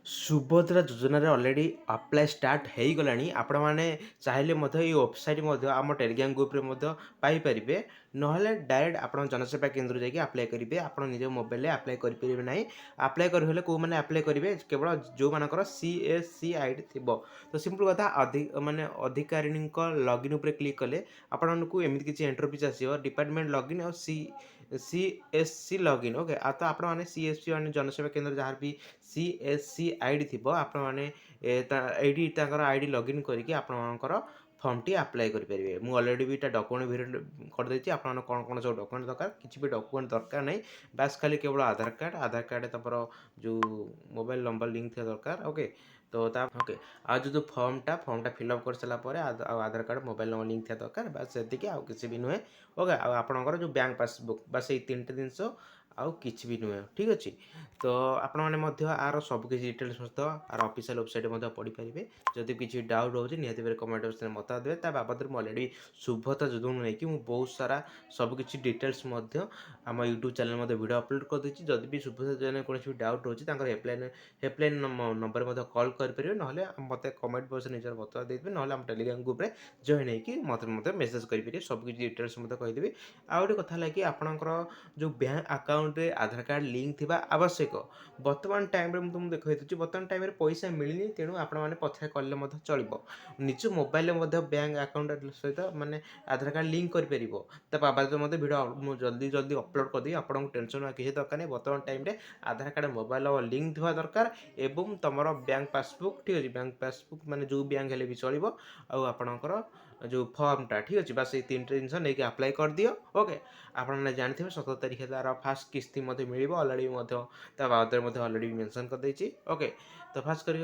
ସୁଭଦ୍ରା ଯୋଜନାରେ already apply start ହେଇଗଲାଣି। ଆପଣମାନେ ଚାହିଁଲେ ମଧ୍ୟ ଏଇ ୱେବସାଇଟ୍ ମଧ୍ୟ ଆମ ଟେଲିଗ୍ରାମ ଗ୍ରୁପରେ ମଧ୍ୟ ପାଇପାରିବେ। ନହେଲେ ଡାଇରେକ୍ଟ ଆପଣ ଜନସେବା କେନ୍ଦ୍ର ଯାଇକି ଆପ୍ଲାଏ କରିବେ। ଆପଣ ନିଜ ମୋବାଇଲରେ ଆପ୍ଲାଏ କରିପାରିବେ ନାହିଁ। ଆପ୍ଲାଏ କରିହେଲେ କେଉଁମାନେ ଆପ୍ଲାଏ କରିବେ, କେବଳ ଯେଉଁମାନଙ୍କର CSC ଆଇଡି ଥିବ। ତ ସିମ୍ପଲ୍ କଥା, ମାନେ ଅଧିକାରୀଙ୍କ ଲଗ୍ଇନ୍ ଉପରେ କ୍ଲିକ୍ କଲେ ଆପଣଙ୍କୁ ଏମିତି କିଛି ଇଣ୍ଟରଫେସ୍ ଆସିବ, ଡିପାର୍ଟମେଣ୍ଟ ଲଗ୍ଇନ୍ ଆଉ CSC ଲଗ୍ଇନ୍। ଓକେ, ଆଉ ତ ଆପଣମାନେ CSC ମାନେ ଜନସେବା କେନ୍ଦ୍ର ଯାହାର ବି CSC ଆଇଡି ଥିବ, ଆପଣମାନେ ଏଇଠି ତାଙ୍କର ଆଇଡି ଲଗ୍ଇନ୍ କରିକି ଆପଣଙ୍କର ଫର୍ମଟି ଆପ୍ଲାଏ କରିପାରିବେ। ମୁଁ ଅଲରେଡ଼ି ବି ଏଇଟା ଡକୁମେଣ୍ଟ ଭେରିଫାଏ କରିଦେଇଛି। ଆପଣମାନେ କ'ଣ କ'ଣ ସବୁ ଡକୁମେଣ୍ଟ ଦରକାର, କିଛି ବି ଡକୁମେଣ୍ଟ ଦରକାର ନାହିଁ। ବାସ୍ ଖାଲି କେବଳ ଆଧାର କାର୍ଡ଼ ତମର ଯେଉଁ ମୋବାଇଲ ନମ୍ବର ଲିଙ୍କ୍ ଥିବା ଦରକାର। ଓକେ, ତ ଓକେ, ଆଉ ଯେଉଁ ଫର୍ମଟା ଫିଲ୍ଅପ୍ କରିସାରିଲା ପରେ ଆଉ ଆଧାର କାର୍ଡ଼ ମୋବାଇଲ ନମ୍ବର ଲିଙ୍କ୍ ଥିବା ଦରକାର। ବାସ୍ ସେତିକି, ଆଉ କିଛି ବି ନୁହେଁ। ଓକେ, ଆଉ ଆପଣଙ୍କର ଯେଉଁ ବ୍ୟାଙ୍କ ପାସବୁକ୍, ବାସ୍ ଏଇ ତିନିଟା ଜିନିଷ, ଆଉ କିଛି ବି ନୁହେଁ। ଠିକ୍ ଅଛି, ତ ଆପଣମାନେ ମଧ୍ୟ ଆର ସବୁକିଛି ଡିଟେଲ୍ସ ସହିତ ଆର ଅଫିସିଆଲ୍ ୱେବସାଇଟ୍ ମଧ୍ୟ ପଢ଼ିପାରିବେ। ଯଦି କିଛି ଡାଉଟ୍ ରହୁଛି ନିହାତି ଭାବରେ କମେଣ୍ଟ ବକ୍ସରେ ମତ ଦେବେ। ତା ବାବଦରେ ମୁଁ ଅଲରେଡ଼ି ସୁଭଦ୍ରା ଯୋଜନା ନେଇକି ମୁଁ ବହୁତ ସାରା ସବୁକିଛି ଡିଟେଲ୍ସ ମଧ୍ୟ ଆମ ୟୁଟ୍ୟୁବ୍ ଚ୍ୟାନେଲ୍ ମଧ୍ୟ ଭିଡ଼ିଓ ଅପଲୋଡ଼ କରିଦେଇଛି। ଯଦି ବି ସୁଭଦ୍ରା ଯୋଜନାରେ କୌଣସି ବି ଡାଉଟ୍ ରହୁଛି ତାଙ୍କର ହେଲ୍ପଲାଇନ୍ ନମ୍ବରରେ ମଧ୍ୟ କଲ୍ କରିପାରିବେ। ନହେଲେ ମୋତେ କମେଣ୍ଟ ବକ୍ସରେ ନିଜର ମତ ଦେଇଦେବେ। ନହେଲେ ଆମ ଟେଲିଗ୍ରାମ ଗ୍ରୁପରେ ଜଏନ୍ ହେଇକି ମୋତେ ମେସେଜ୍ କରିପାରିବେ। ସବୁକିଛି ଡିଟେଲ୍ସ ମଧ୍ୟ କହିଦେବି। ଆଉ ଗୋଟେ କଥା ହେଲା କି ଆପଣଙ୍କର ଯେଉଁ ବ୍ୟାଙ୍କ ଆକାଉଣ୍ଟରେ ଆଧାର କାର୍ଡ଼ ଲିଙ୍କ୍ ଥିବା ଆବଶ୍ୟକ। ବର୍ତ୍ତମାନ ଟାଇମ୍ରେ ମୁଁ ତୁମକୁ ଦେଖାଇ ଦେଉଛି, ବର୍ତ୍ତମାନ ଟାଇମ୍ରେ ପଇସା ମିଳିନି, ତେଣୁ ଆପଣମାନେ ପଛରେ କଲେ ମଧ୍ୟ ଚଳିବ। ନିଜ ମୋବାଇଲରେ ମଧ୍ୟ ବ୍ୟାଙ୍କ ଆକାଉଣ୍ଟ ସହିତ ମାନେ ଆଧାର କାର୍ଡ଼ ଲିଙ୍କ୍ କରିପାରିବ। ତା ବାବଦରେ ମଧ୍ୟ ଭିଡ଼ିଓ ମୁଁ ଜଲ୍ଦି ଅପଲୋଡ଼ କରିଦେବି। ଆପଣଙ୍କୁ ଟେନସନ୍ କିଛି ଦରକାର ନାହିଁ। ବର୍ତ୍ତମାନ ଟାଇମ୍ରେ ଆଧାର କାର୍ଡ଼ ମୋବାଇଲ ଲିଙ୍କ୍ ଥିବା ଦରକାର ଏବଂ ତୁମର ବ୍ୟାଙ୍କ ପାସବୁକ୍। ଠିକ୍ ଅଛି, ବ୍ୟାଙ୍କ ପାସବୁକ୍ ମାନେ ଯେଉଁ ବ୍ୟାଙ୍କ ହେଲେ ବି ଚଳିବ। ଆଉ ଆପଣଙ୍କର ଯେଉଁ ଫର୍ମଟା, ଠିକ୍ ଅଛି, ବାସ୍ ଏଇ ତିନିଟା ଜିନିଷ ନେଇକି ଆପ୍ଲାଏ କରିଦିଅ। ଓକେ, ଆପଣମାନେ ଜାଣିଥିବେ 17 ତାରିଖ ତାର ଫାଷ୍ଟ କିସ୍ତି ମଧ୍ୟ ମିଳିବ। ଅଲରେଡ଼ି ମଧ୍ୟ ତା ବାବଦରେ ମଧ୍ୟ ଅଲରେଡ଼ି ମେନସନ୍ କରିଦେଇଛି। ଓକେ, ତ ଫାଷ୍ଟ କରି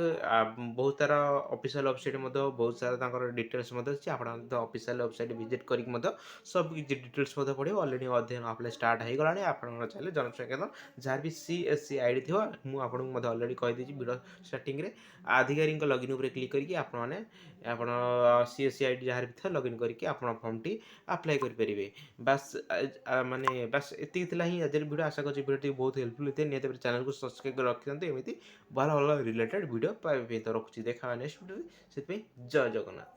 ବହୁତ ସାରା ଅଫିସିଆଲ୍ ୱେବସାଇଟ୍ ମଧ୍ୟ ବହୁତ ସାରା ତାଙ୍କର ଡିଟେଲ୍ସ ମଧ୍ୟ ଅଛି। ଆପଣ ମଧ୍ୟ ଅଫିସିଆଲ୍ ୱେବସାଇଟ୍ ଭିଜିଟ୍ କରିକି ମଧ୍ୟ ସବୁ କିଛି ଡିଟେଲ୍ସ ମଧ୍ୟ ପଢ଼ିବ। ଅଲରେଡ଼ି ଅଧ୍ୟୟନ ଆପ୍ଲାଏ ଷ୍ଟାର୍ଟ ହେଇଗଲାଣି। ଆପଣଙ୍କର ଚାହିଁଲେ ଜନସେବା କେନ୍ଦ୍ର ଯାହାର ବି CSC ଆଇଡି ଥିବ, ମୁଁ ଆପଣଙ୍କୁ ମଧ୍ୟ ଅଲରେଡ଼ି କହିଦେଇଛି ଭିଡ଼ିଓ ଷ୍ଟାର୍ଟିଂରେ। ଆଧିକାରୀଙ୍କ ଲଗ୍ଇନ୍ ଉପରେ କ୍ଲିକ୍ କରିକି ଆପଣ CSC ଆଇଡି ଯାହାର ବି ଥିବ ଲଗ୍ଇନ୍ କରିକି ଆପଣ ଫର୍ମଟି ଆପ୍ଲାଏ କରିପାରିବେ। ବାସ୍ ମାନେ ବାସ୍ ଏତିକି ଥିଲା ହିଁ ଆଜିର ଭିଡ଼ିଓ। ଆଶା କରୁଛି ଭିଡ଼ିଓଟି ବହୁତ ହେଲ୍ପଫୁଲ୍ ହେଇଥାଏ। ନିହାତି ଭାବରେ ଚ୍ୟାନେଲକୁ ସବସ୍କ୍ରାଇବ୍ କରି ରଖିଥାନ୍ତୁ। ଏମିତି ଭଲ ରିଲେଟେଡ୍ ଭିଡ଼ିଓ ପାଇବା ପାଇଁ। ତ ରଖୁଛି, ଦେଖା ହେବା ନେକ୍ସଟ ଭିଡ଼ିଓରେ। ସେଥିପାଇଁ ଜୟ ଜଗନ୍ନାଥ।